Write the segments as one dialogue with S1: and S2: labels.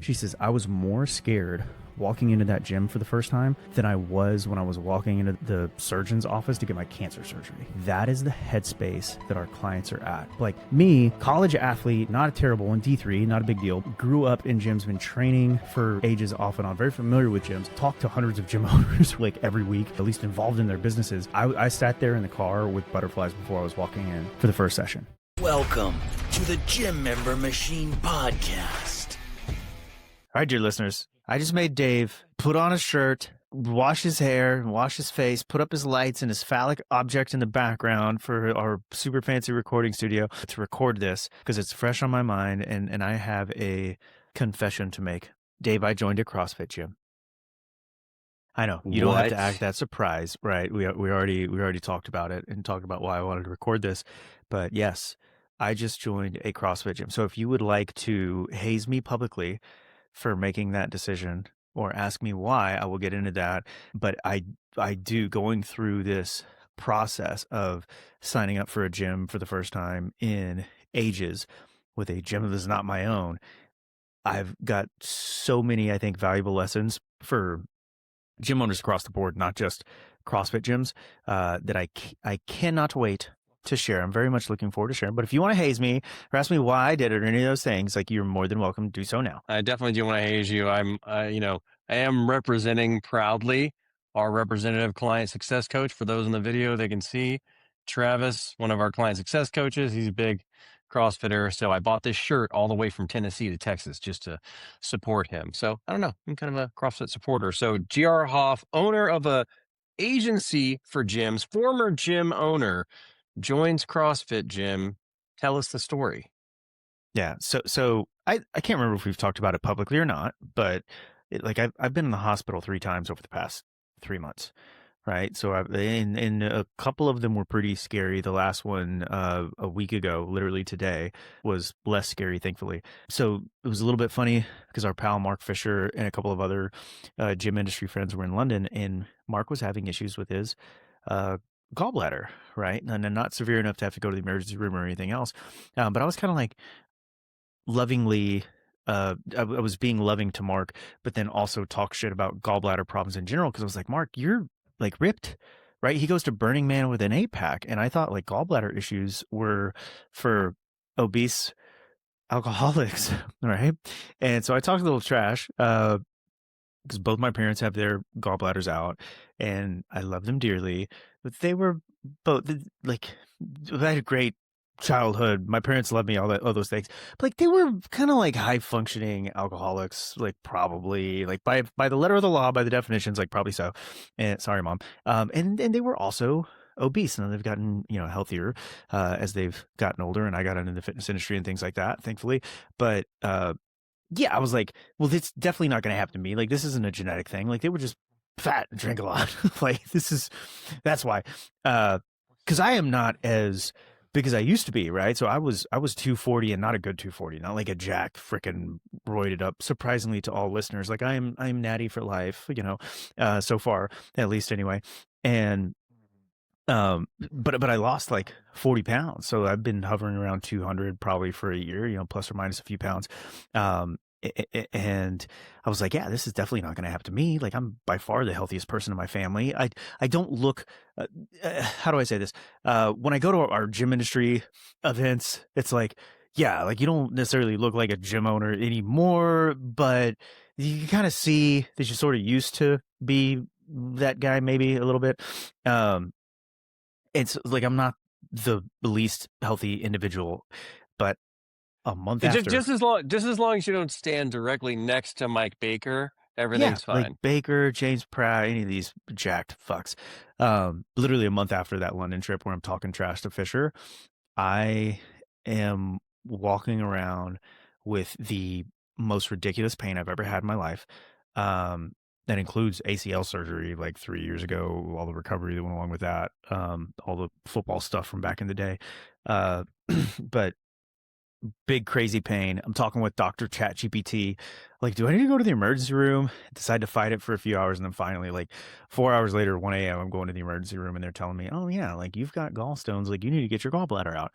S1: She says, I was more scared walking into that gym for the first time than I was when I was walking into the surgeon's office to get my cancer surgery. That is the headspace that our clients are at. Like me, college athlete, not a terrible one, D3, not a big deal. Grew up in gyms, been training for ages off and on, very familiar with gyms, talked to hundreds of gym owners like every week, at least involved in their businesses. I sat there in the car with butterflies before I was walking in for the first session.
S2: Welcome to the Gym Member Machine Podcast.
S3: All right, dear listeners, I just made Dave put on a shirt, wash his hair, wash his face, put up his lights and his phallic object in the background for our super fancy recording studio to record this because it's fresh on my mind, and I have a confession to make. Dave, I joined a CrossFit gym. I know you don't have to act that surprised, right? We already talked about it and talked about why I wanted to record this, but yes, I just joined a CrossFit gym. So if you would like to haze me publicly for making that decision or ask me why, I will get into that. But I do, going through this process of signing up for a gym for the first time in ages with a gym that is not my own, I've got so many, I think, valuable lessons for gym owners across the board, not just CrossFit gyms, that I cannot wait to share. I'm very much looking forward to sharing. But if you want to haze me or ask me why I did it or any of those things, like, you're more than welcome to do so now.
S4: I definitely do want to haze you. I am representing proudly our representative client success coach. For those in the video, they can see Travis, one of our client success coaches. He's a big CrossFitter. So I bought this shirt all the way from Tennessee to Texas just to support him. So I don't know. I'm kind of a CrossFit supporter. So GR Hoff, owner of a agency for gyms, former gym owner, joins CrossFit gym. Tell us the story.
S3: Yeah. So I can't remember if we've talked about it publicly or not, but I've been in the hospital 3 times over the past 3 months. Right. So and a couple of them were pretty scary. The last one a week ago, literally today, was less scary, thankfully. So it was a little bit funny because our pal Mark Fisher and a couple of other gym industry friends were in London, and Mark was having issues with his gallbladder, right? And not severe enough to have to go to the emergency room or anything else. But I was kind of like lovingly, I was being loving to Mark, but then also talk shit about gallbladder problems in general. Cause I was like, Mark, you're like ripped, right? He goes to Burning Man with an 8-pack. And I thought like gallbladder issues were for obese alcoholics, right? And so I talked a little trash, because both my parents have their gallbladders out and I love them dearly, but they were both like, I had a great childhood. My parents loved me, all those things, but like they were kind of like high functioning alcoholics, like probably like by the letter of the law, by the definitions, like probably so. And sorry, mom. And they were also obese, and they've gotten, healthier, as they've gotten older, and I got into the fitness industry and things like that, thankfully. But, yeah, I was like, well, it's definitely not going to happen to me. Like, this isn't a genetic thing. Like, they were just fat and drank a lot. Like, that's why. Because I am not as big as I used to be, right? So I was 240 and not a good 240, not like a jacked, freaking roided up, surprisingly to all listeners. Like, I'm natty for life, so far, at least anyway. And but I lost like 40 pounds. So I've been hovering around 200 probably for a year, plus or minus a few pounds. And I was like, yeah, this is definitely not going to happen to me. Like, I'm by far the healthiest person in my family. I don't look, how do I say this? When I go to our gym industry events, it's like, yeah, like you don't necessarily look like a gym owner anymore, but you can kind of see that you sort of used to be that guy, maybe a little bit. It's like, I'm not the least healthy individual, but a month after,
S4: just as long as you don't stand directly next to Mike Baker, everything's fine.
S3: Like Baker, James Pratt, any of these jacked fucks. Literally a month after that London trip where I'm talking trash to Fisher, I am walking around with the most ridiculous pain I've ever had in my life. That includes ACL surgery like 3 years ago, all the recovery that went along with that, all the football stuff from back in the day. But big, crazy pain. I'm talking with Dr. ChatGPT. Like, do I need to go to the emergency room? Decide to fight it for a few hours. And then finally, like 4 hours later, 1 a.m., I'm going to the emergency room and they're telling me, oh yeah, like you've got gallstones. Like you need to get your gallbladder out.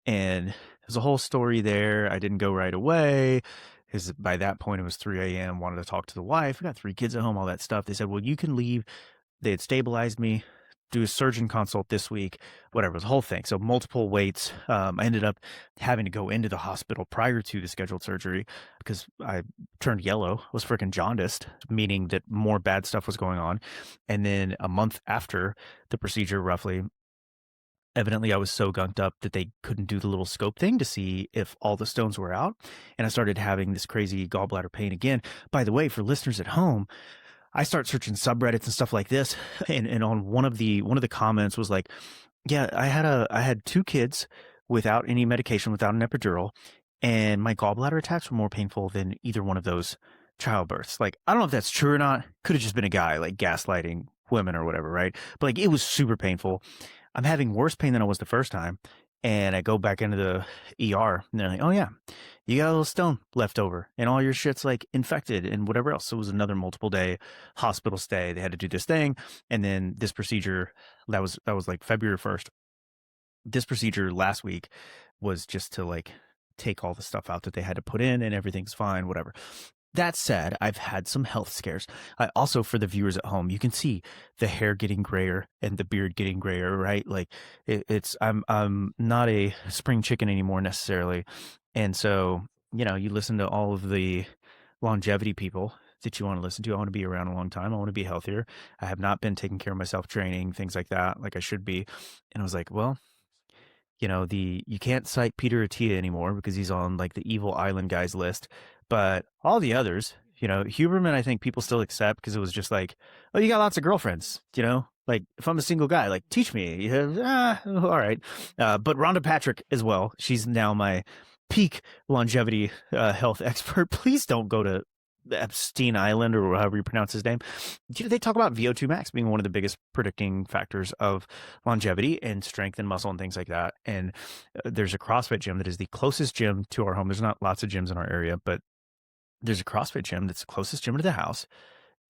S3: And there's a whole story there. I didn't go right away. Because by that point it was 3 a.m. Wanted to talk to the wife. We got 3 kids at home, all that stuff. They said, well, you can leave. They had stabilized me, do a surgeon consult this week, whatever, it was a whole thing. So multiple waits. I ended up having to go into the hospital prior to the scheduled surgery because I turned yellow, was freaking jaundiced, meaning that more bad stuff was going on. And then a month after the procedure, roughly, evidently I was so gunked up that they couldn't do the little scope thing to see if all the stones were out. And I started having this crazy gallbladder pain again. By the way, for listeners at home, I start searching subreddits and stuff like this. And on one of the comments was like, yeah, I had 2 kids without any medication, without an epidural, and my gallbladder attacks were more painful than either one of those childbirths. Like, I don't know if that's true or not. Could have just been a guy like gaslighting women or whatever, right? But like, it was super painful. I'm having worse pain than I was the first time. And I go back into the ER and they're like, oh yeah, you got a little stone left over and all your shit's like infected and whatever else. So it was another multiple day hospital stay. They had to do this thing. And then this procedure that was like February 1st. This procedure last week was just to like take all the stuff out that they had to put in and everything's fine, whatever. That said, I've had some health scares. I also, for the viewers at home, you can see the hair getting grayer and the beard getting grayer, right? Like I'm not a spring chicken anymore necessarily. And so, you listen to all of the longevity people that you want to listen to. I want to be around a long time. I want to be healthier. I have not been taking care of myself, training, things like that, like I should be. And I was like, well, you can't cite Peter Attia anymore because he's on like the evil island guys list, but all the others, Huberman, I think people still accept because it was just like, oh, you got lots of girlfriends, like if I'm a single guy, like teach me, all right. But Rhonda Patrick as well. She's now my peak longevity health expert. Please don't go to Epstein Island or however you pronounce his name. They talk about VO2 max being one of the biggest predicting factors of longevity and strength and muscle and things like that. And there's a CrossFit gym that is the closest gym to our home. There's not lots of gyms in our area, but there's a CrossFit gym that's the closest gym to the house.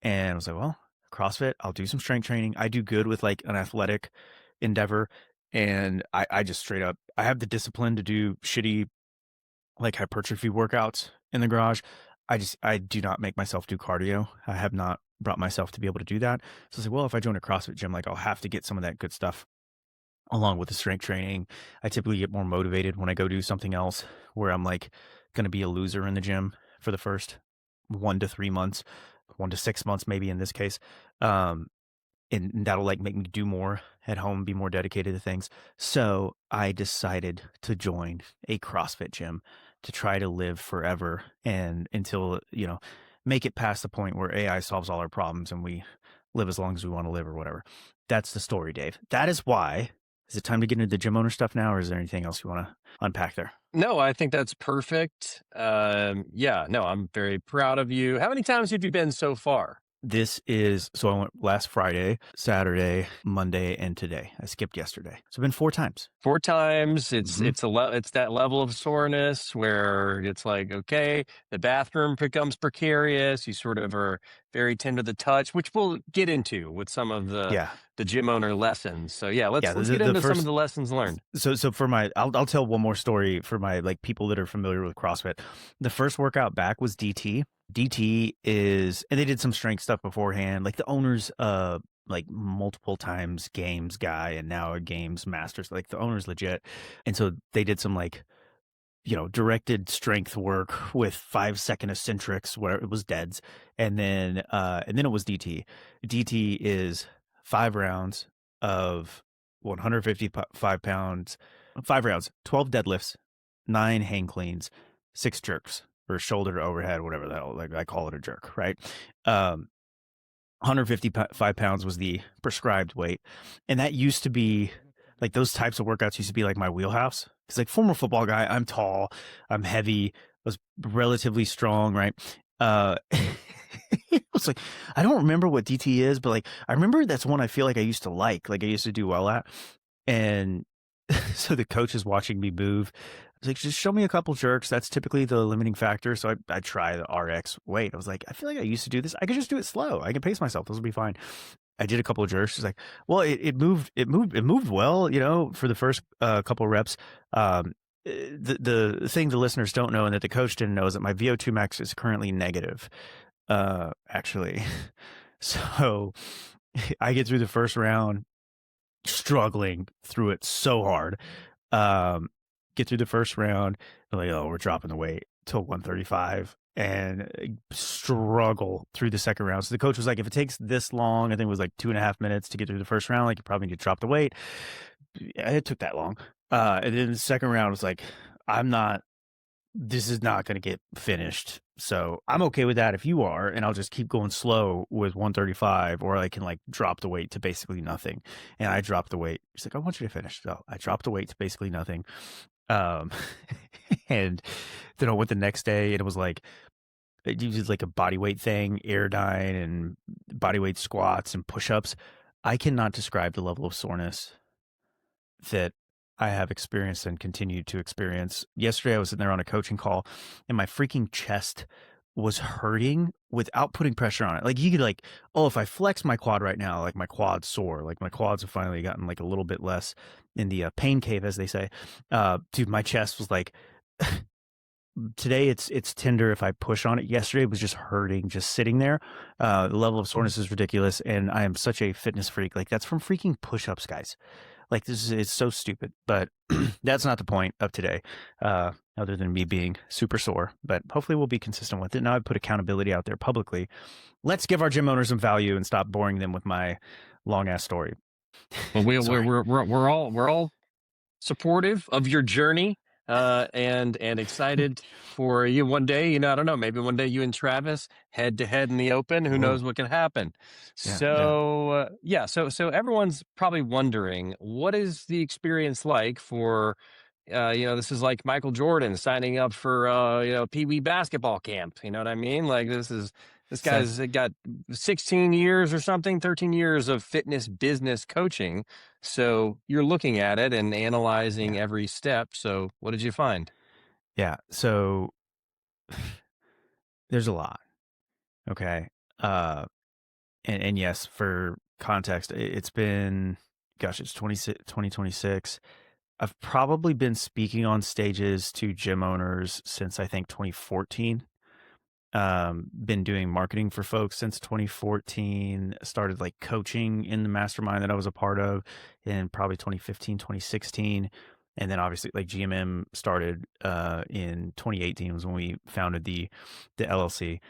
S3: And I was like, well, CrossFit, I'll do some strength training. I do good with like an athletic endeavor. And I just straight up, I have the discipline to do shitty like hypertrophy workouts in the garage. I do not make myself do cardio. I have not brought myself to be able to do that. So I was like, well, if I join a CrossFit gym, like I'll have to get some of that good stuff along with the strength training. I typically get more motivated when I go do something else where I'm like going to be a loser in the gym for the first 1 to 3 months, 1 to 6 months, maybe in this case. And that'll like make me do more at home, be more dedicated to things. So I decided to join a CrossFit gym to try to live forever and until, make it past the point where AI solves all our problems and we live as long as we want to live or whatever. That's the story, Dave. That is why. Is it time to get into the gym owner stuff now, or is there anything else you want to unpack there?
S4: No, I think that's perfect. Yeah, no, I'm very proud of you. How many times have you been so far?
S3: So I went last Friday, Saturday, Monday, and today. I skipped yesterday. So I've been 4 times.
S4: 4 times. It's it's that level of soreness where it's like, okay, the bathroom becomes precarious. You sort of are very tender to the touch, which we'll get into with some of the gym owner lessons. So let's get into some of the lessons learned.
S3: So for I'll tell one more story for my like people that are familiar with CrossFit. The first workout back was DT. DT is, and they did some strength stuff beforehand. Like the owner's like multiple times games guy and now a games master. Like the owner's legit. And so they did some like, directed strength work with 5-second eccentrics where it was deads. And then it was DT. DT is 5 rounds of 155 pounds, 5 rounds, 12 deadlifts, 9 hang cleans, 6 jerks. Or shoulder to overhead, whatever the hell, like I call it a jerk, right? 155 pounds was the prescribed weight. And that used to be like those types of workouts used to be like my wheelhouse. Because like former football guy, I'm tall, I'm heavy, I was relatively strong, right? It was like, I don't remember what DT is, but like, I remember that's one I feel like I used to like I used to do well at. And so the coach is watching me move. I was like, just show me a couple jerks. That's typically the limiting factor. So I try the RX weight. I was like, I feel like I used to do this. I could just do it slow. I can pace myself. This will be fine. I did a couple of jerks. She's like, well, it moved well, for the first couple of reps. the thing the listeners don't know and that the coach didn't know is that my VO2 max is currently negative, actually. So I get through the first round struggling through it so hard. Get through the first round, like, oh, we're dropping the weight till 135, and struggle through the second round. So the coach was like, if it takes this long, I think it was like 2.5 minutes to get through the first round, like you probably need to drop the weight. It took that long. And then the second round was like, this is not going to get finished. So I'm okay with that if you are, and I'll just keep going slow with 135, or I can like drop the weight to basically nothing. And I dropped the weight. She's like, I want you to finish. So I dropped the weight to basically nothing. And then I went the next day, and it was like, it was like a body weight thing, airdyne and body weight squats and push-ups. I cannot describe the level of soreness that I have experienced and continue to experience. Yesterday, I was sitting there on a coaching call, and my freaking chest was hurting without putting pressure on it. Like you could like, oh, if I flex my quad right now, like my quad's sore. Like my quads have finally gotten like a little bit less in the pain cave, as they say. Dude, my chest was like, today it's tender if I push on it. Yesterday it was just hurting, just sitting there. The level of soreness is ridiculous, and I am such a fitness freak. Like that's from freaking push-ups, guys. Like it's so stupid, but that's not the point of today, other than me being super sore, but hopefully we'll be consistent with it. Now I've put accountability out there publicly. Let's give our gym owners some value and stop boring them with my long ass story.
S4: Well, we're all supportive of your journey, and excited for you one day. I don't know, maybe one day you and Travis head to head in the open. Who knows what can happen? So everyone's probably wondering, what is the experience like for this is like Michael Jordan signing up for Pee Wee basketball camp. You know what I mean? Like this guy's got 16 years or something, 13 years of fitness business coaching. So you're looking at it and analyzing every step. So what did you find?
S1: Yeah. So there's a lot. Okay. And yes, for context, it's been, it's 2026. I've probably been speaking on stages to gym owners since I think 2014. Been doing marketing for folks since 2014. Started like coaching in the mastermind that I was a part of in probably 2015, 2016. And then obviously like GMM started in 2018 was when we founded the LLC.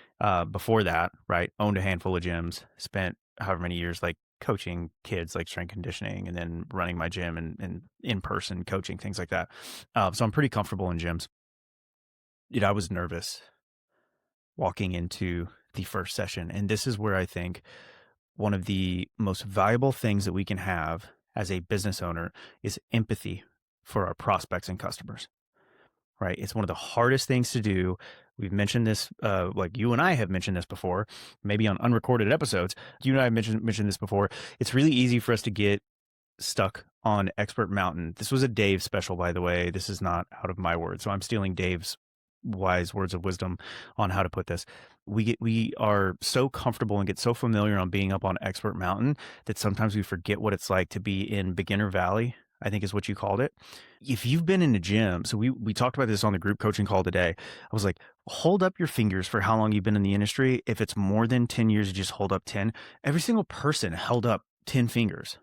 S1: Before that, right, owned a handful of gyms, spent however many years like coaching kids, like strength conditioning, and then running my gym and in-person coaching, things like that. So I'm pretty comfortable in gyms. I was nervous walking into the first session. And this is where I think one of the most valuable things that we can have as a business owner is empathy for our prospects and customers, right? It's one of the hardest things to do. We've mentioned this, like you and I have mentioned this before, maybe on unrecorded episodes. You and I have mentioned this before. It's really easy for us to get stuck on expert mountain. This was a Dave special, by the way. This is not out of my words. So I'm stealing Dave's wise words of wisdom on how to put this. We are so comfortable and get so familiar on being up on expert mountain that sometimes we forget what it's like to be in beginner valley, I think is what you called it. If you've been in a gym, so we talked about this on the group coaching call today. I was like, hold up your fingers for how long you've been in the industry. If it's more than 10 years, you just hold up 10. Every single person held up 10 fingers.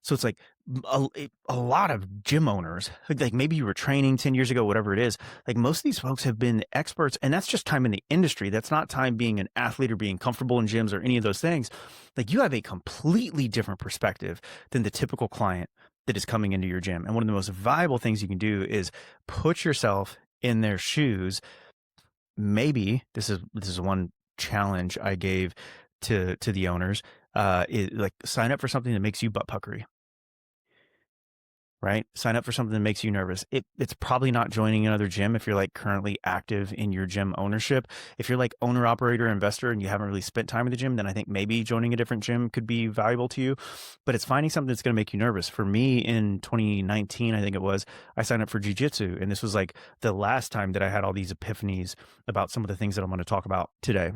S1: So it's like a lot of gym owners, like maybe you were training 10 years ago, whatever it is, like most of these folks have been experts, and that's just time in the industry. That's not time being an athlete or being comfortable in gyms or any of those things. Like you have a completely different perspective than the typical client that is coming into your gym. And one of the most valuable things you can do is put yourself in their shoes. Maybe this is one challenge I gave to the owners, is like sign up for something that makes you butt puckery. Right? Sign up for something that makes you nervous. It's probably not joining another gym if you're like currently active in your gym ownership. If you're like owner, operator, investor, and you haven't really spent time in the gym, then I think maybe joining a different gym could be valuable to you. But it's finding something that's going to make you nervous. For me in 2019, I think it was, I signed up for jiu-jitsu. And this was like the last time that I had all these epiphanies about some of the things that I'm going to talk about today.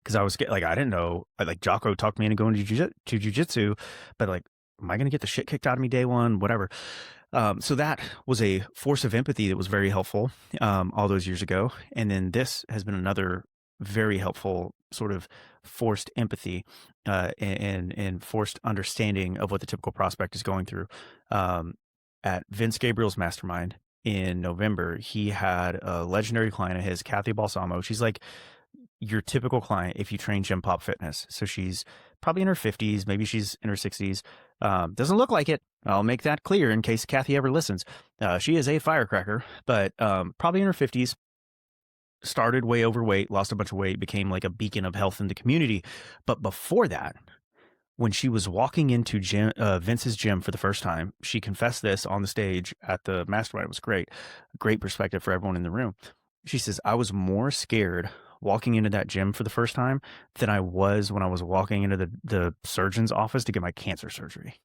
S1: Because I was like, I didn't know, like Jocko talked me into going to jiu-jitsu, but like, am I going to get the shit kicked out of me day one? Whatever.
S3: So that was a force of empathy that was very helpful all those years ago. And then this has been another very helpful sort of forced empathy and forced understanding of what the typical prospect is going through. At Vince Gabriel's mastermind in November, he had a legendary client of his, Kathy Balsamo. She's like your typical client if you train Gym Pop Fitness. So she's probably in her 50s, maybe she's in her 60s. Doesn't look like it. I'll make that clear in case Kathy ever listens. She is a firecracker, but probably in her 50s. Started way overweight, lost a bunch of weight, became like a beacon of health in the community. But before that, when she was walking into Vince's gym for the first time, she confessed this on the stage at the mastermind. It was great. Great perspective for everyone in the room. She says, I was more scared walking into that gym for the first time than I was when I was walking into the surgeon's office to get my cancer surgery.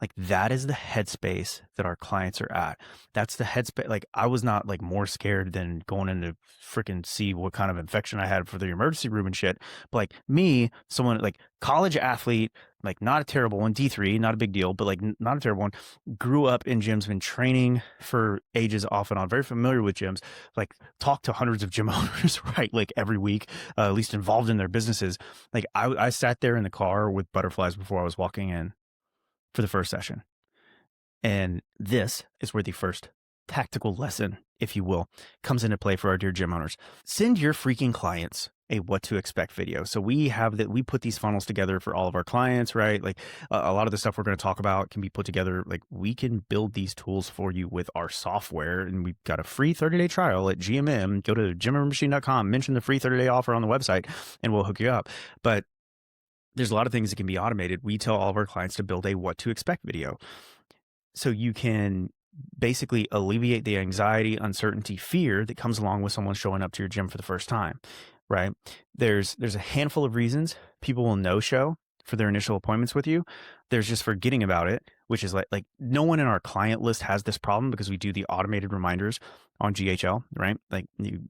S3: Like that is the headspace that our clients are at. That's the headspace. Like I was not like more scared than going in to freaking see what kind of infection I had for the emergency room and shit. But like me, someone like college athlete, like not a terrible one, D3, not a big deal, but like not a terrible one, grew up in gyms, been training for ages off and on, very familiar with gyms, like talk to hundreds of gym owners, right? Like every week, at least involved in their businesses. Like I sat there in the car with butterflies before I was walking in for the first session. And this is where the first tactical lesson, if you will, comes into play for our dear gym owners. Send your freaking clients a what to expect video. So we put these funnels together for all of our clients, right? Like a lot of the stuff we're going to talk about can be put together. Like we can build these tools for you with our software, and we've got a free 30-day trial at GMM. Go to gymmembermachine.com, mention the free 30-day offer on the website, and we'll hook you up. But there's a lot of things that can be automated. We tell all of our clients to build a what to expect video. So you can basically alleviate the anxiety, uncertainty, fear that comes along with someone showing up to your gym for the first time, right? There's a handful of reasons people will no-show for their initial appointments with you. There's just forgetting about it, which is like no one in our client list has this problem because we do the automated reminders on GHL, right? Like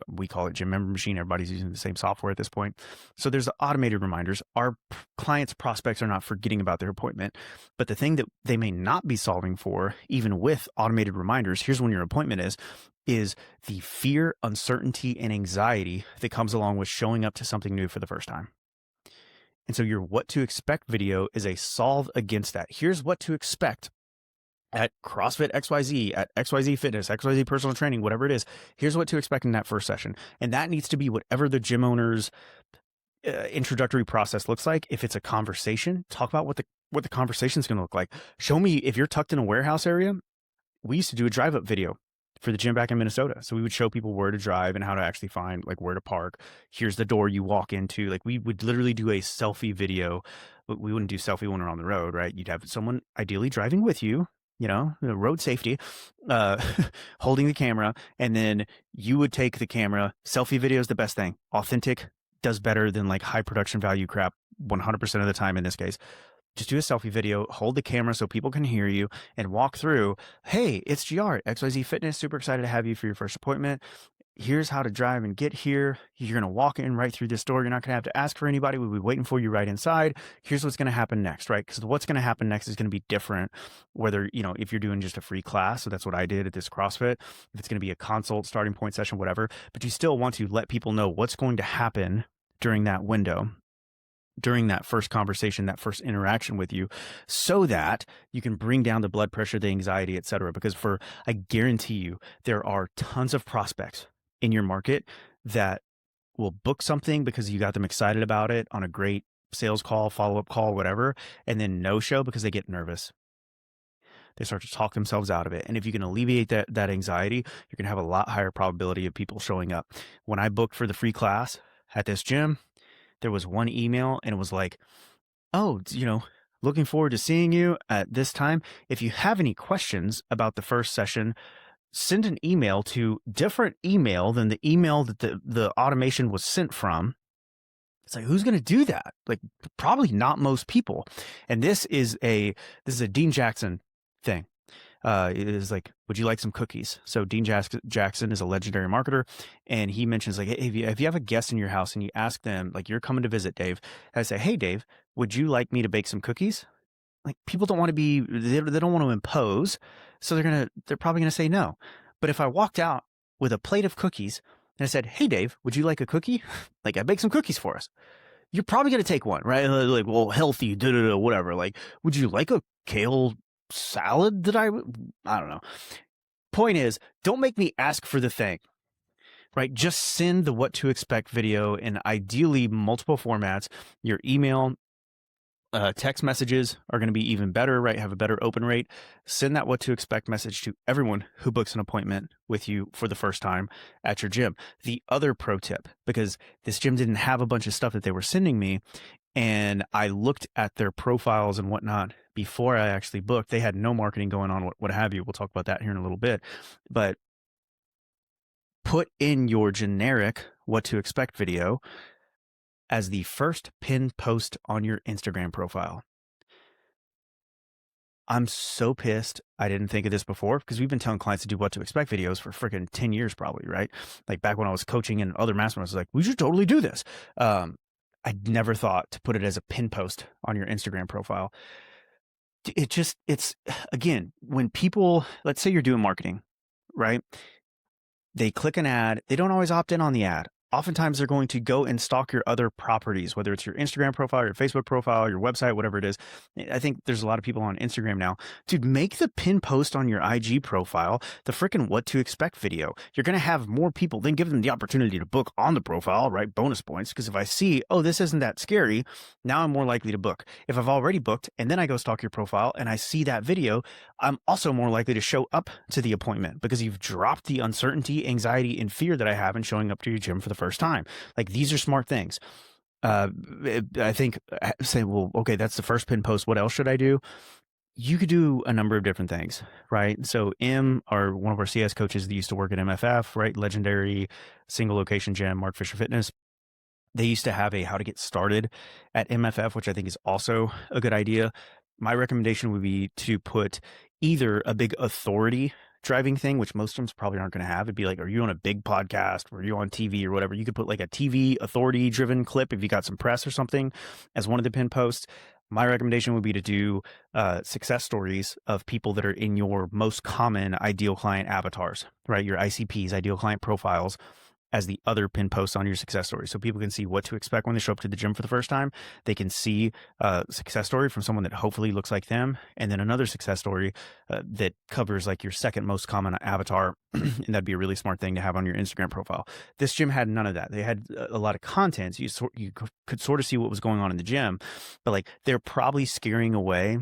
S3: we call it Gym Member Machine. Everybody's using the same software at this point. So there's the automated reminders. Our clients' prospects are not forgetting about their appointment, but the thing that they may not be solving for, even with automated reminders, here's when your appointment is the fear, uncertainty, and anxiety that comes along with showing up to something new for the first time. And so your what to expect video is a solve against that. Here's what to expect at CrossFit XYZ, at XYZ Fitness, XYZ Personal Training, whatever it is. Here's what to expect in that first session. And that needs to be whatever the gym owner's introductory process looks like. If it's a conversation, talk about what the conversation is going to look like. Show me if you're tucked in a warehouse area. We used to do a drive-up video for the gym back in Minnesota. So we would show people where to drive and how to actually find like where to park. Here's the door you walk into. Like we would literally do a selfie video, but we wouldn't do selfie when we're on the road, right? You'd have someone ideally driving with you, road safety, holding the camera. And then you would take the camera. Selfie video is the best thing. Authentic does better than like high production value crap 100% of the time in this case. Just do a selfie video, hold the camera so people can hear you, and walk through, hey, it's GR, XYZ Fitness, super excited to have you for your first appointment. Here's how to drive and get here. You're going to walk in right through this door. You're not going to have to ask for anybody. We'll be waiting for you right inside. Here's what's going to happen next, right? Because what's going to happen next is going to be different, whether, if you're doing just a free class. So that's what I did at this CrossFit. If it's going to be a consult, starting point session, whatever. But you still want to let people know what's going to happen during that window, during that first conversation, that first interaction with you, so that you can bring down the blood pressure, the anxiety, et cetera. Because I guarantee you, there are tons of prospects in your market that will book something because you got them excited about it on a great sales call, follow-up call, whatever, and then no show because they get nervous. They start to talk themselves out of it. And if you can alleviate that anxiety, you're going to have a lot higher probability of people showing up. When I booked for the free class at this gym, there was one email and it was like, oh, looking forward to seeing you at this time. If you have any questions about the first session, send an email to different email than the email that the automation was sent from. It's like, who's going to do that? Like, probably not most people. And this is a Dean Jackson thing. It is like, would you like some cookies? So Dean Jackson is a legendary marketer, and he mentions like, hey, if you have a guest in your house and you ask them, like, you're coming to visit Dave, I say, hey, Dave, would you like me to bake some cookies? like people don't want to be, they don't want to impose. So they're probably going to say no. But if I walked out with a plate of cookies and I said, hey, Dave, would you like a cookie? Like I baked some cookies for us. You're probably going to take one, right? Like, well, healthy, whatever. Like, would you like a kale salad that I don't know. Point is, don't make me ask for the thing, right? Just send the what to expect video in ideally multiple formats. Your email, text messages are going to be even better, right? Have a better open rate. Send that what to expect message to everyone who books an appointment with you for the first time at your gym. The other pro tip, because this gym didn't have a bunch of stuff that they were sending me, and I looked at their profiles and whatnot before I actually booked. They had no marketing going on, what have you. We'll talk about that here in a little bit. But put in your generic what to expect video as the first pinned post on your Instagram profile. I'm so pissed I didn't think of this before, because we've been telling clients to do what to expect videos for freaking 10 years probably, right? Like back when I was coaching in other masterminds, I was like, we should totally do this. I'd never thought to put it as a pin post on your Instagram profile. It's again, when people, let's say you're doing marketing, right? They click an ad. They don't always opt in on the ad. Oftentimes they're going to go and stalk your other properties, whether it's your Instagram profile, your Facebook profile, your website, whatever it is. I think there's a lot of people on Instagram now. Dude, make the pin post on your IG profile the freaking what to expect video. You're going to have more people, then give them the opportunity to book on the profile, right? Bonus points. Because if I see, oh, this isn't that scary, now I'm more likely to book. If I've already booked and then I go stalk your profile and I see that video, I'm also more likely to show up to the appointment because you've dropped the uncertainty, anxiety, and fear that I have in showing up to your gym for the first time. Like, these are smart things. I think say, well, okay, that's the first pin post. What else should I do? You could do a number of different things, right? So one of our CS coaches that used to work at MFF, right? Legendary single location gym, Mark Fisher Fitness. They used to have a how to get started at MFF, which I think is also a good idea. My recommendation would be to put either a big authority driving thing, which most gyms probably aren't going to have. It'd be like, are you on a big podcast or are you on TV or whatever? You could put like a TV authority driven clip if you got some press or something as one of the pin posts. My recommendation would be to do success stories of people that are in your most common ideal client avatars, right? Your ICPs, ideal client profiles, as the other pin posts on your success story. So people can see what to expect when they show up to the gym for the first time. They can see a success story from someone that hopefully looks like them. And then another success story that covers like your second most common avatar. And that'd be a really smart thing to have on your Instagram profile. This gym had none of that. They had a lot of content. So you could sort of see what was going on in the gym, but like they're probably scaring away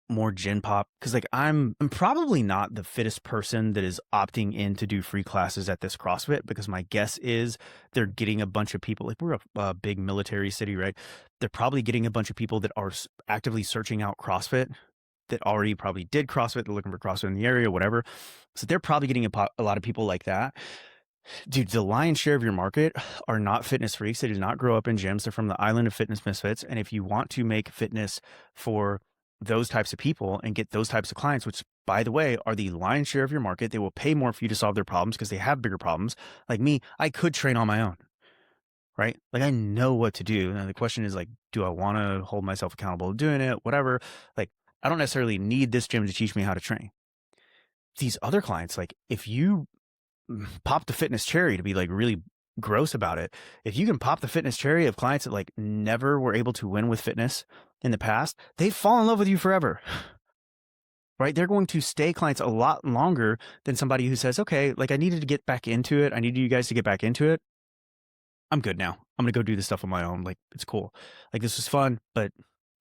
S3: more gen pop, because like I'm probably not the fittest person that is opting in to do free classes at this CrossFit, because my guess is they're getting a bunch of people, like we're a big military city, right? They're probably getting a bunch of people that are actively searching out CrossFit, that already probably did CrossFit, they're looking for CrossFit in the area, whatever. So they're probably getting a lot of people like that. Dude, the lion's share of your market are not fitness freaks. They did not grow up in gyms. They're from the island of fitness misfits. And if you want to make fitness for those types of people and get those types of clients, which by the way are the lion's share of your market, they will pay more for you to solve their problems because they have bigger problems. Like me, I could train on my own, right? Like I know what to do. Now the question is like, do I want to hold myself accountable to doing it? Whatever. Like I don't necessarily need this gym to teach me how to train. These other clients, like if you pop the fitness cherry, to be like really gross about it, if you can pop the fitness cherry of clients that like never were able to win with fitness in the past, they fall in love with you forever, right? They're going to stay clients a lot longer than somebody who says, okay, like I needed to get back into it. I need you guys to get back into it. I'm good now. I'm going to go do this stuff on my own. Like it's cool. Like this was fun, but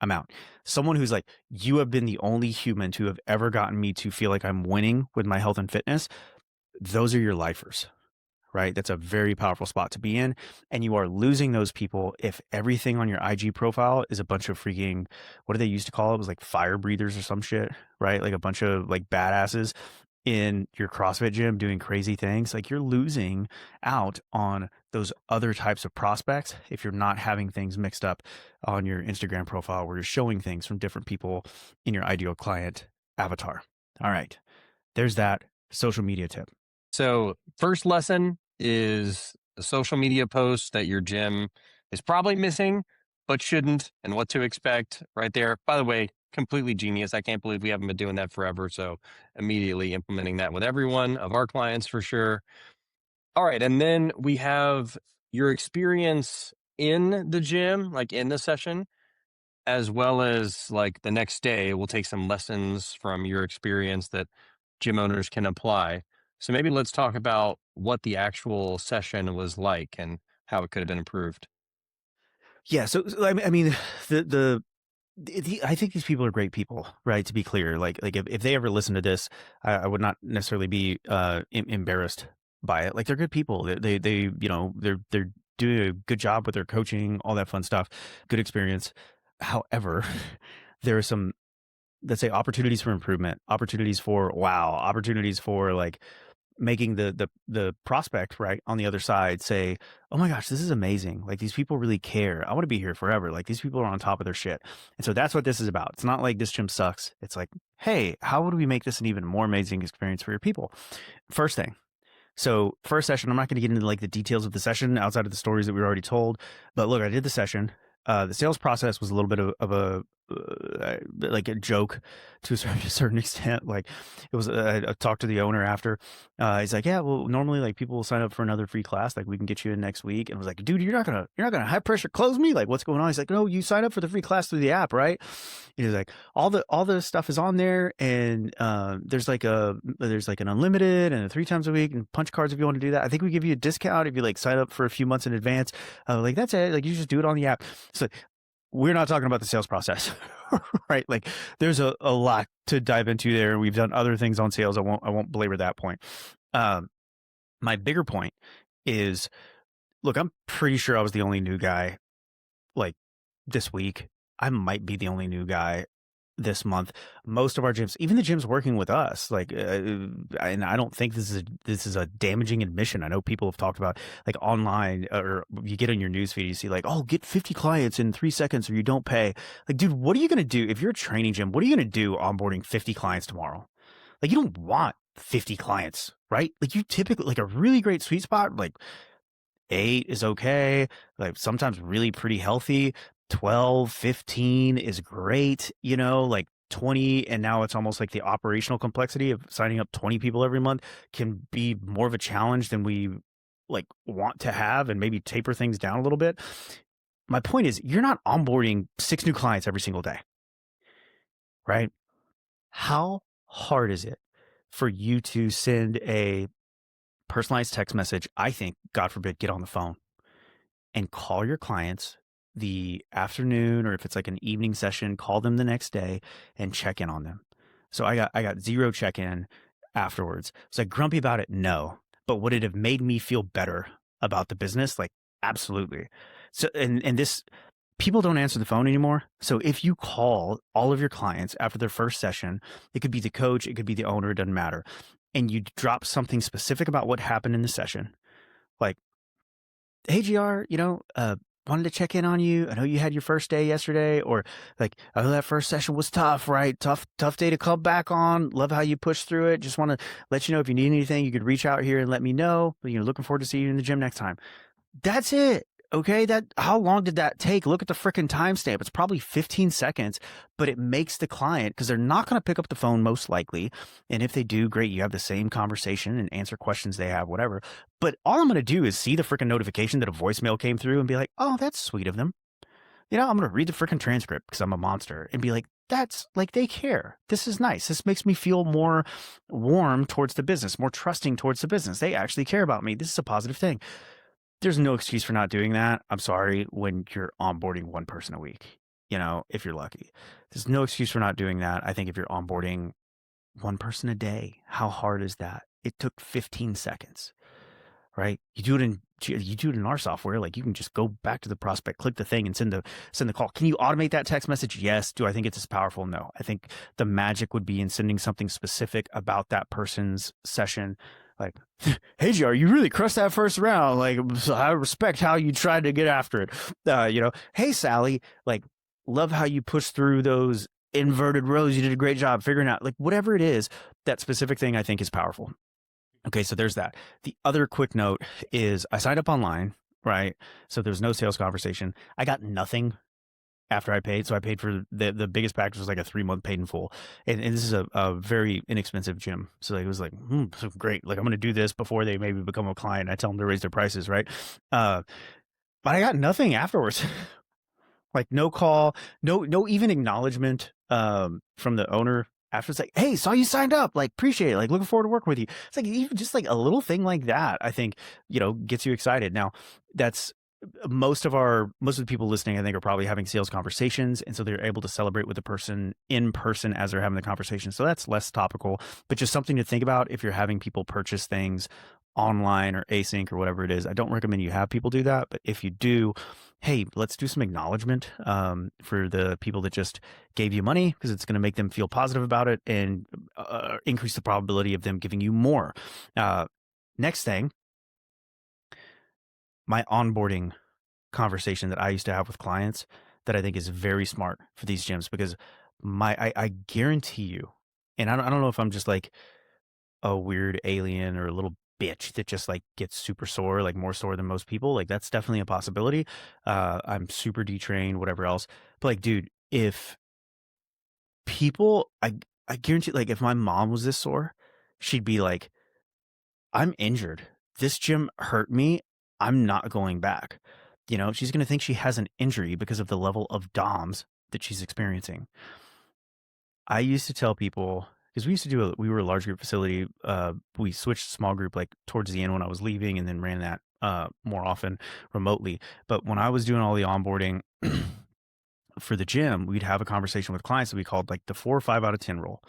S3: I'm out. Someone who's like, you have been the only human to have ever gotten me to feel like I'm winning with my health and fitness. Those are your lifers, right? That's a very powerful spot to be in. And you are losing those people if everything on your IG profile is a bunch of freaking, what do they used to call it? It was like fire breathers or some shit, right? Like a bunch of like badasses in your CrossFit gym doing crazy things. Like you're losing out on those other types of prospects if you're not having things mixed up on your Instagram profile where you're showing things from different people in your ideal client avatar. All right. There's that social media tip.
S4: So first lesson is a social media post that your gym is probably missing, but shouldn't, and what to expect right there. By the way, completely genius. I can't believe we haven't been doing that forever. So immediately implementing that with every one of our clients for sure. All right. And then we have your experience in the gym, like in the session, as well as like the next day. We'll take some lessons from your experience that gym owners can apply. So maybe let's talk about what the actual session was like and how it could have been improved.
S3: Yeah. I mean, the I think these people are great people, right? To be clear, like if they ever listen to this, I would not necessarily be embarrassed by it. Like they're good people. They they're doing a good job with their coaching, all that fun stuff, good experience. However, there are some, let's say, opportunities for improvement, opportunities for wow, opportunities for like making the prospect right on the other side say, oh my gosh, this is amazing, like these people really care, I want to be here forever, like these people are on top of their shit. And so that's what this is about. It's not like this gym sucks. It's like, hey, how would we make this an even more amazing experience for your people? First thing, so first session, I'm not going to get into like the details of the session outside of the stories that we already told, but look, I did the session. The sales process was a little bit of a like a joke to a certain extent. Like it was, I talked to the owner after. He's like, yeah, well, normally like people will sign up for another free class. Like we can get you in next week. And I was like, dude, you're not gonna high pressure close me. Like what's going on? He's like, no, you sign up for the free class through the app, right? He's like, all the stuff is on there, and there's like an unlimited and a 3 times a week and punch cards if you want to do that. I think we give you a discount if you like sign up for a few months in advance. Like that's it. Like you just do it on the app. So we're not talking about the sales process, right? Like there's a lot to dive into there. We've done other things on sales. I won't belabor that point. My bigger point is, look, I'm pretty sure I was the only new guy like this week. I might be the only new guy this month. Most of our gyms, even the gyms working with us, like, and I don't think this is a damaging admission. I know people have talked about like online, or you get on your newsfeed, you see like, oh, get 50 clients in 3 seconds or you don't pay. Like, dude, what are you going to do if you're a training gym? What are you going to do onboarding 50 clients tomorrow? Like, you don't want 50 clients, right? Like you typically, like a really great sweet spot, like 8 is okay. Like sometimes really pretty healthy. 12, 15 is great, like 20. And now it's almost like the operational complexity of signing up 20 people every month can be more of a challenge than we like want to have, and maybe taper things down a little bit. My point is, you're not onboarding 6 new clients every single day, right? How hard is it for you to send a personalized text message? I think, God forbid, get on the phone and call your clients the afternoon, or if it's like an evening session, call them the next day and check in on them. So I got 0 check-in afterwards. Was I grumpy about it? No. But would it have made me feel better about the business? Like, absolutely. So, and this, people don't answer the phone anymore. So if you call all of your clients after their first session, it could be the coach, it could be the owner, it doesn't matter, and you drop something specific about what happened in the session, like, hey, GR, wanted to check in on you. I know you had your first day yesterday, or like, I know that first session was tough, right? Tough day to come back on. Love how you pushed through it. Just want to let you know if you need anything, you could reach out here and let me know. Looking forward to seeing you in the gym next time. That's it. Okay. How long did that take? Look at the freaking timestamp. It's probably 15 seconds, but it makes the client, because they're not going to pick up the phone most likely. And if they do, great. You have the same conversation and answer questions they have, whatever. But all I'm going to do is see the freaking notification that a voicemail came through and be like, oh, that's sweet of them. I'm going to read the freaking transcript because I'm a monster, and be like, that's like, they care. This is nice. This makes me feel more warm towards the business, more trusting towards the business. They actually care about me. This is a positive thing. There's no excuse for not doing that. I'm sorry, when you're onboarding 1 person a week, if you're lucky. There's no excuse for not doing that. I think if you're onboarding 1 person a day, how hard is that? It took 15 seconds, right? You do it in our software. Like, you can just go back to the prospect, click the thing, and send the call. Can you automate that text message? Yes. Do I think it's as powerful? No. I think the magic would be in sending something specific about that person's session. Like, hey, GR, you really crushed that first round. Like, I respect how you tried to get after it. Hey, Sally, like, love how you pushed through those inverted rows. You did a great job figuring out, like, whatever it is, that specific thing I think is powerful. Okay, so there's that. The other quick note is I signed up online, right? So there's no sales conversation. I got nothing after I paid. So I paid for the biggest package was like a 3-month paid in full. And this is a very inexpensive gym. So it was like, so great. Like I'm going to do this before they maybe become a client. I tell them to raise their prices. Right. But I got nothing afterwards. Like no call, no even acknowledgement from the owner after. It's like, hey, saw you signed up, like appreciate it, like looking forward to working with you. It's like even just like a little thing like that, I think, gets you excited. Now that's most of the people listening, I think, are probably having sales conversations, and so they're able to celebrate with the person in person as they're having the conversation. So that's less topical, but just something to think about if you're having people purchase things online or async or whatever it is. I don't recommend you have people do that, but if you do, hey, let's do some acknowledgement for the people that just gave you money, because it's going to make them feel positive about it and increase the probability of them giving you more. Next thing, my onboarding conversation that I used to have with clients that I think is very smart for these gyms, because I guarantee you, and I don't know if I'm just like a weird alien or a little bitch that just like gets super sore, like more sore than most people. Like that's definitely a possibility. I'm super detrained, whatever else. But like, dude, if people, I guarantee, like if my mom was this sore, she'd be like, I'm injured. This gym hurt me. I'm not going back. She's going to think she has an injury because of the level of DOMs that she's experiencing. I used to tell people, because we were a large group facility. We switched to small group like towards the end when I was leaving, and then ran that more often remotely. But when I was doing all the onboarding for the gym, we'd have a conversation with clients that we called like the 4 or 5 out of 10 rule.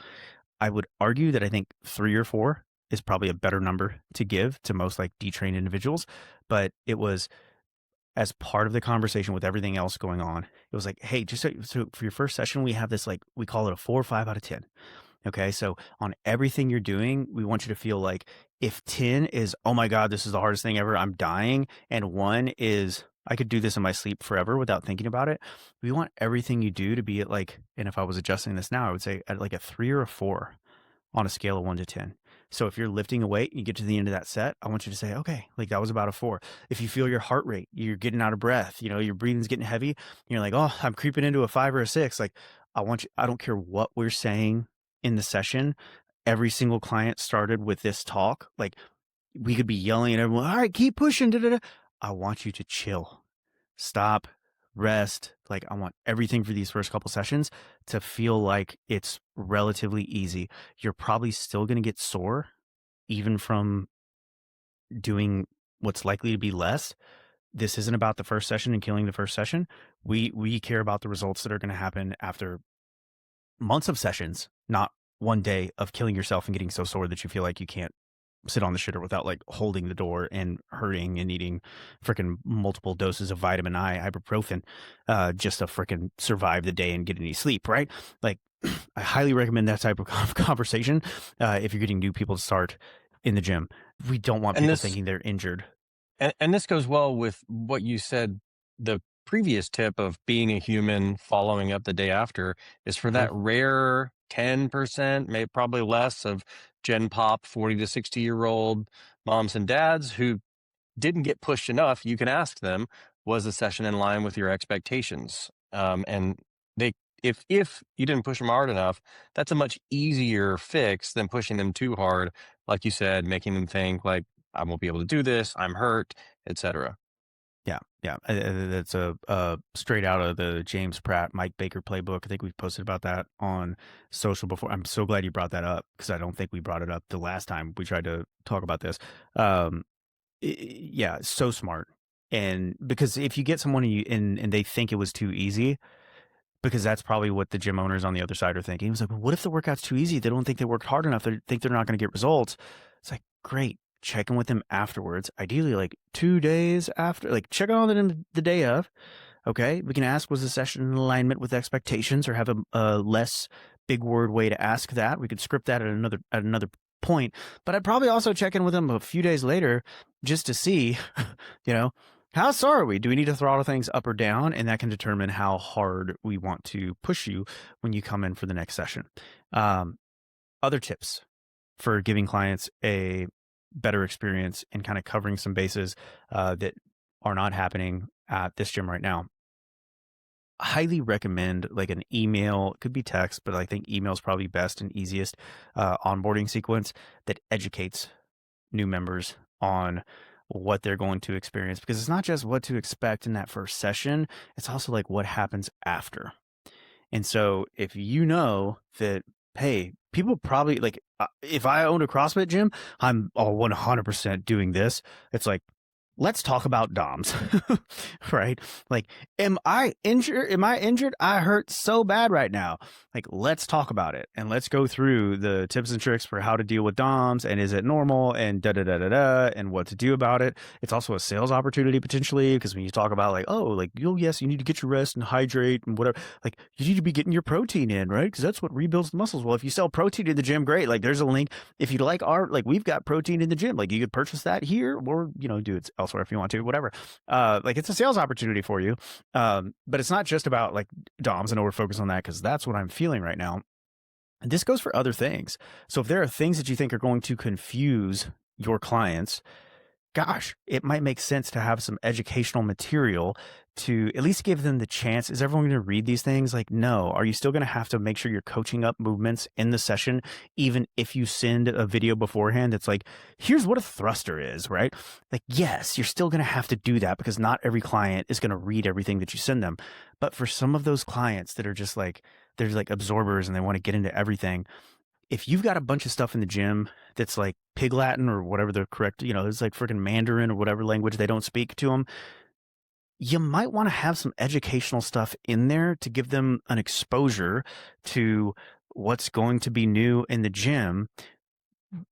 S3: I would argue that I think 3 or 4 is probably a better number to give to most like detrained individuals, but it was as part of the conversation with everything else going on. It was like, hey, just so for your first session, we have this, like, we call it a 4 or 5 out of 10. Okay. So on everything you're doing, we want you to feel like if 10 is, oh my God, this is the hardest thing ever, I'm dying, and 1 is, I could do this in my sleep forever without thinking about it. We want everything you do to be at like, and if I was adjusting this now, I would say at like a 3 or a 4 on a scale of 1 to 10. So if you're lifting a weight, you get to the end of that set, I want you to say, okay, like that was about a 4. If you feel your heart rate, you're getting out of breath, your breathing's getting heavy, you're like, oh, I'm creeping into a 5 or a 6. Like I don't care what we're saying in the session. Every single client started with this talk. Like we could be yelling at everyone, all right, keep pushing. Da, da, da. I want you to chill, stop, rest. Like I want everything for these first couple sessions to feel like it's relatively easy. You're probably still going to get sore even from doing what's likely to be less. This isn't about the first session and killing the first session. We care about the results that are going to happen after months of sessions, not one day of killing yourself and getting so sore that you feel like you can't sit on the shitter without like holding the door and hurting and needing freaking multiple doses of vitamin I, ibuprofen, just to freaking survive the day and get any sleep, right? Like I highly recommend that type of conversation if you're getting new people to start in the gym. We don't want people thinking they're injured.
S4: And this goes well with what you said, the previous tip of being a human, following up the day after, is for that rare 10%, maybe probably less, of Gen Pop 40 to 60-year-old moms and dads who didn't get pushed enough. You can ask them, was the session in line with your expectations? And they, if you didn't push them hard enough, that's a much easier fix than pushing them too hard. Like you said, making them think like, I won't be able to do this, I'm hurt, etc.
S3: Yeah, yeah, that's a straight out of the James Pratt, Mike Baker playbook. I think we've posted about that on social before. I'm so glad you brought that up, because I don't think we brought it up the last time we tried to talk about this. Yeah, so smart. And because if you get someone and they think it was too easy, because that's probably what the gym owners on the other side are thinking. It's like, well, what if the workout's too easy? They don't think they worked hard enough. They think they're not going to get results. It's like, great. Check in with them afterwards. Ideally, like 2 days after, like check on them the day of. Okay. We can ask, was the session in alignment with expectations, or have a less big word way to ask that. We could script that at another point, but I'd probably also check in with them a few days later just to see, how sore are we? Do we need to throttle things up or down? And that can determine how hard we want to push you when you come in for the next session. Other tips for giving clients a better experience and kind of covering some bases that are not happening at this gym right now.
S1: highly recommend like an email. It could be text, but I think email is probably best and easiest onboarding sequence that educates new members on what they're going to experience, because it's not just what to expect in that first session, it's also like what happens after. And so if you know that, hey, people probably like, if I owned a CrossFit gym, I'm all 100% doing this. It's like, let's talk about DOMs, right? Like, am I injured? Am I injured? I hurt so bad right now. Like, let's talk about it and let's go through the tips and tricks for how to deal with DOMs and is it normal and da da da da da and what to do about it. It's also a sales opportunity potentially, because when you talk about like, oh, like, yes, you need to get your rest and hydrate and whatever, like you need to be getting your protein in, right? Because that's what rebuilds the muscles. Well, if you sell protein in the gym, great. Like, there's a link. If you like we've got protein in the gym, like you could purchase that here or, do it elsewhere if you want to, whatever. Like, it's a sales opportunity for you. But it's not just about like DOMs. I know we're focused on that because that's what I'm feeling right now. And this goes for other things. So if there are things that you think are going to confuse your clients, gosh, it might make sense to have some educational material to at least give them the chance. Is everyone going to read these things? Like, no. Are you still going to have to make sure you're coaching up movements in the session, even if you send a video beforehand that's like, here's what a thruster is, right? Like, yes, you're still going to have to do that because not every client is going to read everything that you send them. But for some of those clients that are just like, they're like absorbers and they want to get into everything, if you've got a bunch of stuff in the gym that's like Pig Latin or whatever the correct, it's like freaking Mandarin or whatever language they don't speak to them, you might want to have some educational stuff in there to give them an exposure to what's going to be new in the gym,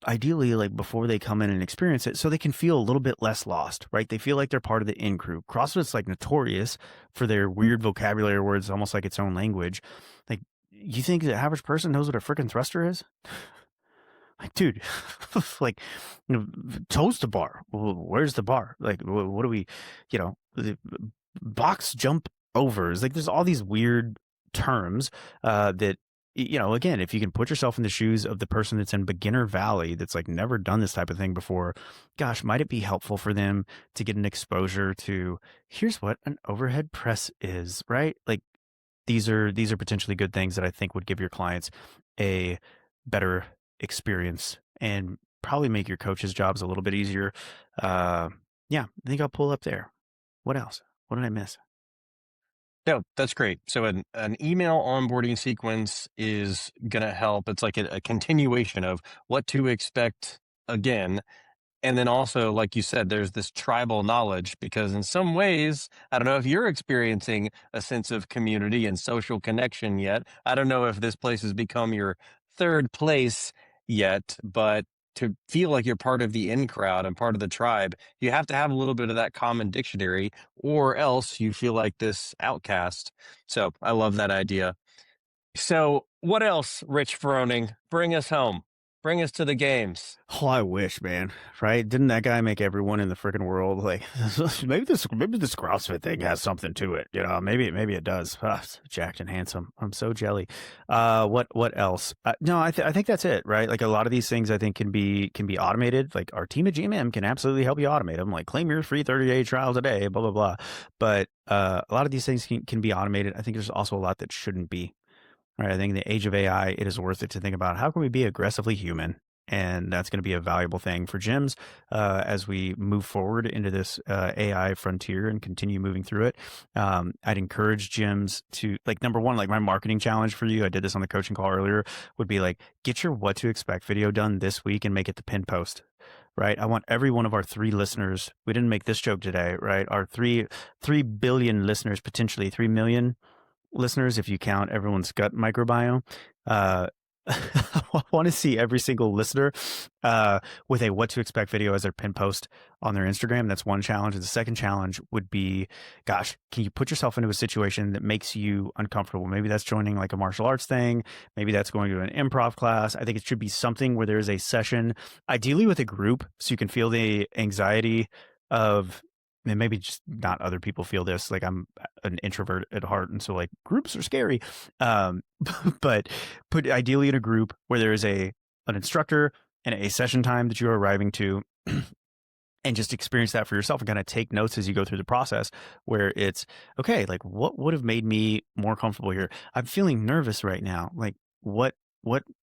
S1: ideally like before they come in and experience it, so they can feel a little bit less lost, right? They feel like they're part of the in crew. CrossFit's like notorious for their weird vocabulary words, almost like its own language. Like, you think the average person knows what a freaking thruster is? Like, dude, like, toes to bar. Where's the bar? Like, what do we, the box jump overs? Like, there's all these weird terms that, again, if you can put yourself in the shoes of the person that's in beginner valley, that's like never done this type of thing before, gosh, might it be helpful for them to get an exposure to, here's what an overhead press is, right? Like, these are potentially good things that I think would give your clients a better experience and probably make your coaches' jobs a little bit easier. Yeah, I think I'll pull up there. What else? What did I miss?
S4: No, that's great. So an email onboarding sequence is going to help. It's like a continuation of what to expect again. And then also, like you said, there's this tribal knowledge, because in some ways, I don't know if you're experiencing a sense of community and social connection yet. I don't know if this place has become your third place yet, but to feel like you're part of the in crowd and part of the tribe, you have to have a little bit of that common dictionary, or else you feel like this outcast. So I love that idea. So what else, Rich Froning? Bring us home. Bring us to the games.
S1: Oh, I wish, man. Right? Didn't that guy make everyone in the freaking world like, maybe this CrossFit thing has something to it? Maybe it does. Jacked and handsome. I'm so jelly. What else? No, I think that's it. Right? Like, a lot of these things I think can be automated. Like, our team at GMM can absolutely help you automate them. Like, claim your free 30-day trial today. Blah blah blah. But a lot of these things can be automated. I think there's also a lot that shouldn't be. Right, I think in the age of AI, it is worth it to think about how can we be aggressively human, and that's going to be a valuable thing for gyms as we move forward into this AI frontier and continue moving through it. I'd encourage gyms to, like, number one, like my marketing challenge for you, I did this on the coaching call earlier, would be like, get your what to expect video done this week and make it the pin post. Right. I want every one of our 3 listeners. We didn't make this joke today, right? Our 3 billion listeners, potentially 3 million listeners, if you count everyone's gut microbiome. I want to see every single listener with a what to expect video as their pin post on their Instagram. That's one challenge. And the second challenge would be, gosh, can you put yourself into a situation that makes you uncomfortable? Maybe that's joining like a martial arts thing. Maybe that's going to an improv class. I think it should be something where there's a session, ideally with a group, so you can feel the anxiety of, and maybe just not other people feel this. Like, I'm an introvert at heart, and so like groups are scary. But put ideally in a group where there is an instructor and a session time that you are arriving to.
S3: and just experience that for yourself and kind of take notes as you go through the process, where it's okay, like what would have made me more comfortable here? I'm feeling nervous right now. Like what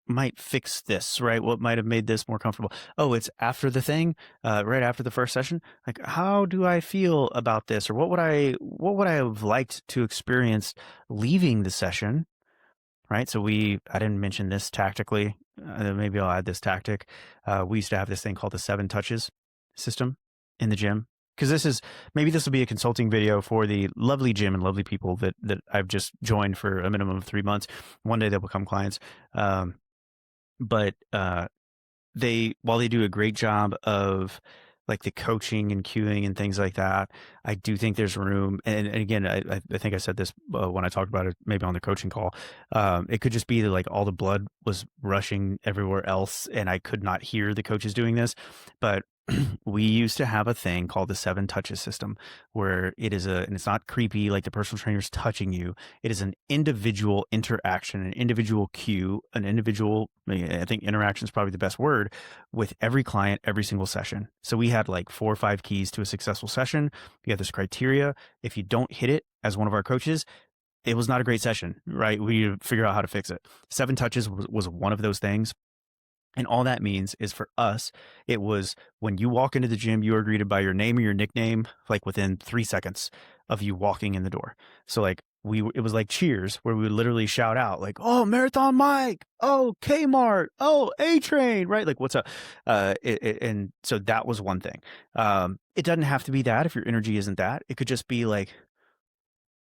S3: might fix this, right? What might have made this more comfortable? Oh, it's after the thing, right after the first session. Like, how do I feel about this? Or what would I have liked to experience leaving the session? Right. So I didn't mention this tactically. Maybe I'll add this tactic. We used to have this thing called the 7 touches system in the gym. Because maybe this will be a consulting video for the lovely gym and lovely people that I've just joined for a minimum of 3 months. One day they'll become clients. But while they do a great job of like the coaching and cueing and things like that, I do think there's room. And again, I think I said this when I talked about it, maybe on the coaching call. It could just be that like all the blood was rushing everywhere else, and I could not hear the coaches doing this. But we used to have a thing called the 7 touches system, where and it's not creepy like the personal trainer's touching you. It is an individual interaction, an individual cue, I think interaction is probably the best word, with every client, every single session. So we had like 4 or 5 keys to a successful session. We had this criteria. If you don't hit it as one of our coaches, it was not a great session, right? We figure out how to fix it. 7 touches was one of those things. And all that means is for us, it was when you walk into the gym, you are greeted by your name or your nickname, like within 3 seconds of you walking in the door. So like it was like cheers, where we would literally shout out like, oh, Marathon Mike, oh, Kmart, oh, A-Train, right? Like, what's up? And so that was one thing. It doesn't have to be that if your energy isn't that. It could just be like,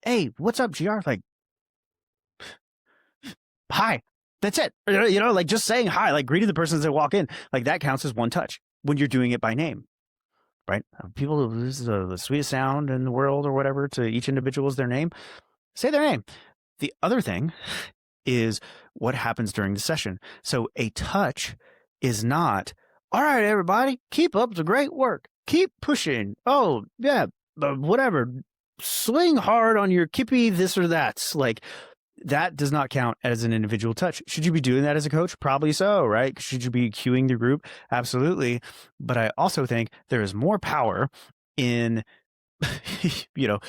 S3: hey, what's up, GR? Like, hi. That's it. Like just saying hi, like greeting the person as they walk in, like that counts as 1 touch when you're doing it by name, right? People, this is the sweetest sound in the world or whatever to each individual is their name. Say their name. The other thing is what happens during the session. So a touch is not, all right, everybody, keep up the great work. Keep pushing. Oh, yeah, whatever. Swing hard on your kippy this or that. Like, that does not count as an individual touch. Should you be doing that as a coach? Probably so, right? Should you be cueing the group? Absolutely. But I also think there is more power in, all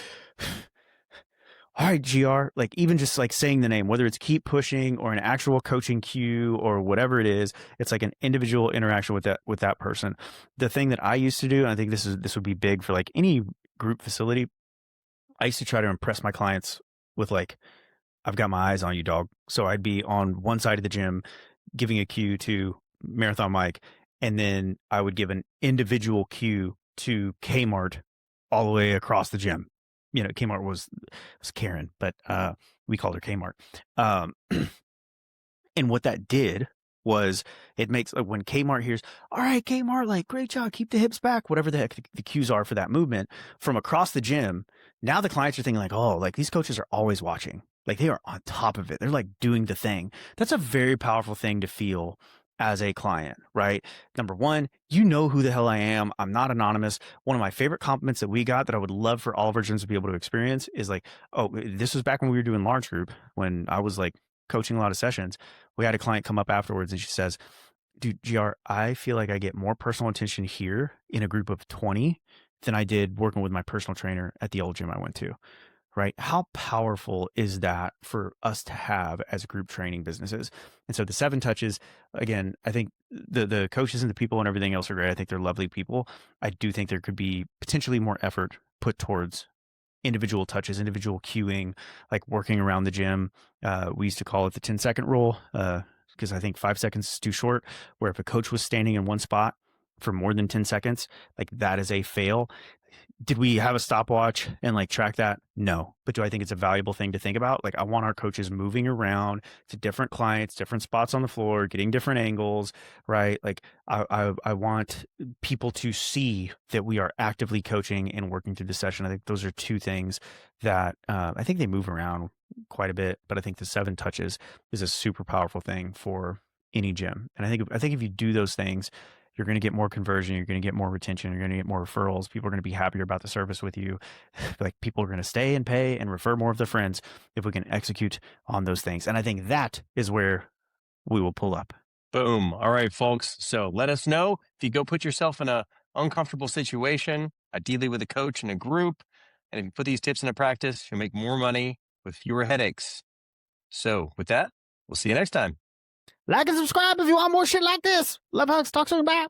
S3: right, GR, like even just like saying the name, whether it's keep pushing or an actual coaching cue or whatever it is, it's like an individual interaction with that person. The thing that I used to do, and I think this would be big for like any group facility, I used to try to impress my clients with like, I've got my eyes on you, dog. So I'd be on one side of the gym giving a cue to Marathon Mike, and then I would give an individual cue to Kmart all the way across the gym. Kmart was Karen, but we called her Kmart. And what that did was it makes when Kmart hears, all right, Kmart, like great job, keep the hips back, whatever the heck the cues are for that movement from across the gym. Now the clients are thinking like, oh, like these coaches are always watching. Like they are on top of it. They're like doing the thing. That's a very powerful thing to feel as a client, right? Number one, you know who the hell I am. I'm not anonymous. One of my favorite compliments that we got that I would love for all of our gyms to be able to experience is like, oh, this was back when we were doing large group, when I was like coaching a lot of sessions. We had a client come up afterwards and she says, dude, GR, I feel like I get more personal attention here in a group of 20 than I did working with my personal trainer at the old gym I went to. Right? How powerful is that for us to have as group training businesses? And so the 7 touches, again, I think the coaches and the people and everything else are great. I think they're lovely people. I do think there could be potentially more effort put towards individual touches, individual cueing, like working around the gym. We used to call it the 10-second rule because I think 5 seconds is too short, where if a coach was standing in one spot for more than 10 seconds, like that is a fail. Did we have a stopwatch and like track that? No. But do I think it's a valuable thing to think about? Like I want our coaches moving around to different clients, different spots on the floor, getting different angles, right? Like I want people to see that we are actively coaching and working through the session. I think those are 2 things that I think they move around quite a bit, but I think the 7 touches is a super powerful thing for any gym. And I think if you do those things, you're going to get more conversion. You're going to get more retention. You're going to get more referrals. People are going to be happier about the service with you. Like people are going to stay and pay and refer more of their friends if we can execute on those things. And I think that is where we will pull up.
S4: Boom. All right, folks. So let us know if you go put yourself on uncomfortable situation, ideally with a coach and a group. And if you put these tips into practice, you'll make more money with fewer headaches. So with that, we'll see you next time.
S3: Like and subscribe if you want more shit like this. Love, hugs, talk soon, bye.